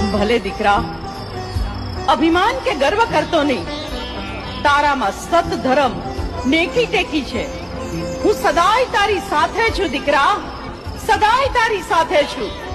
ભલે દીકરા, અભિમાન કે ગર્વ કરતો નહીં. તારામાં સત, ધર્મ, નેકી ટેકી છે. હું સદાય તારી સાથે છું દીકરા, સદાય તારી સાથે છું.